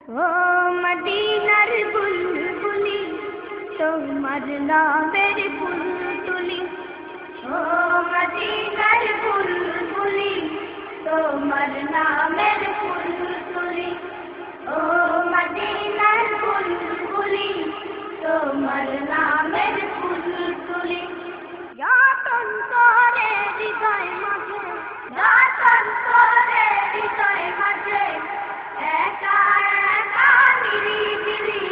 ও মদিনার বুলবুলি তোমার নামের ফুল তুলি, ও মদিনার বুলবুলি তোমার নামের ফুল তুলি, ও মদিনার বুলবুলি তোমার নামের ফুল তুলি। যতন করে হৃদয় মাঝে, যতন করে হৃদয় মাঝে একা একা নিরিবিলি,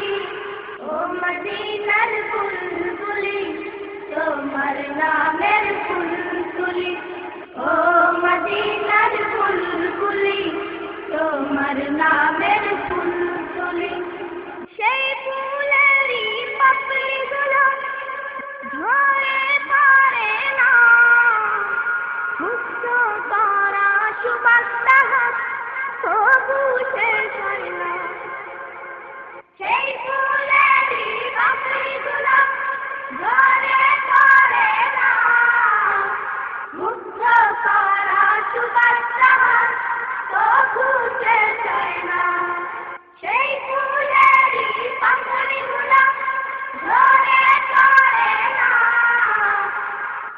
ও মদিনার বুলবুলি তোমার নামের ফুল তুলি, ও মদিনার বুলবুলি তোমার নামের ফুল তুলি। সেই ফুলেরই পাপড়িগুলো ঝরে পড়ে না, মুক্ত করা সুবাস তাহার তবু শেষ হয় না। সেই ফুলেরই পাপড়িগুলো ঝরে পড়ে না, মুক্ত করা সুবাস তাহার তবু শেষ হয় না। সেই ফুলেরই পাপড়িগুলো ঝরে পড়ে না,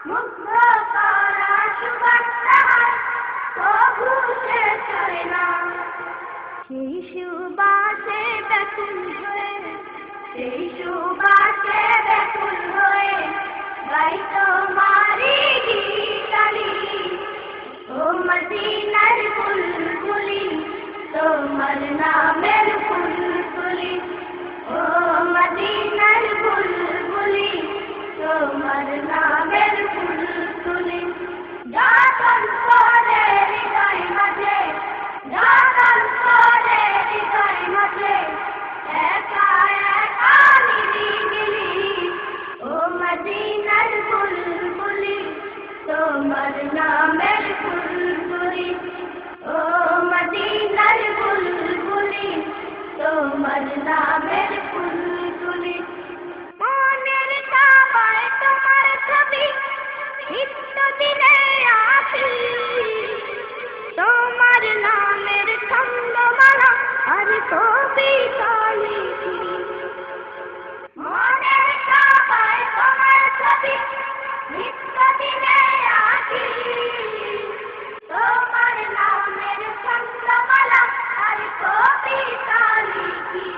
মুগ্ধ করা সুবাস তাহার তবু শেষ হয় না। সেই সুবাসে ব্যাকুল হয়ে, সেই সুবাসে ব্যাকুল হয়ে গাই তোমারি গীতালি, ও মদিনার বুলবুলি তোমার নামের ফুল তুলি, ও মদিনার বুলবুলি তোমার নামের ফুল তুলি। যতন করে হৃদয় মাঝে, যতন করে হৃদয় মাঝে একা একা নিরিবিলি, ও মদিনার বুলবুলি তোমার নামের ফুল তুলি, ও মদিনার বুলবুলি তোমার নামের ফুল তুলি। মনের কাবায় তোমার ছবি নিত্য দিনে আসি, তোমার নামের ছন্দমালা আর কবিতা লিখি। মনের কাবায় তোমার ছবি নিত্য দিনে আসি, তোমার নামের ছন্দমালা আর কবিতা লিখি।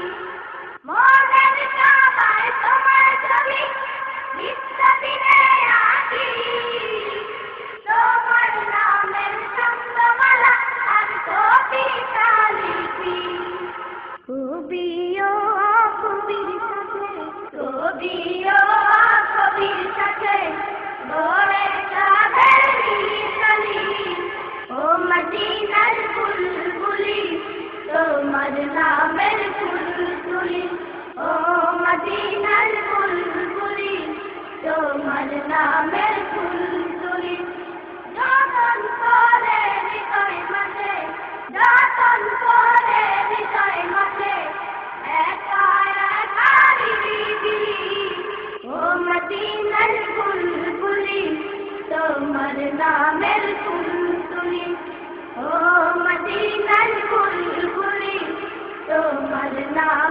মনের কাবায় তোমার ছবি নিত্য দিনে আসি, তোমার নামের ছন্দমালা আর কবিতা লিখি। কবিও কবির সাথে, কবিও কবির সাথে গড়ে কাঁধের মিতালি, ও মদিনার বুলবুলি তোমার নামের ফুল তুলি, ও মদিনার বুলবুলি তোমার নামের ফুল তুলি। যতন করে হৃদয় মাঝে, যতন করে হৃদয় মাঝে একা একা নিরিবিলি, ও মদিনার বুলবুলি তোমার নামের ফুল তুলি, ও মদিনার বুলবুলি তোমার নাম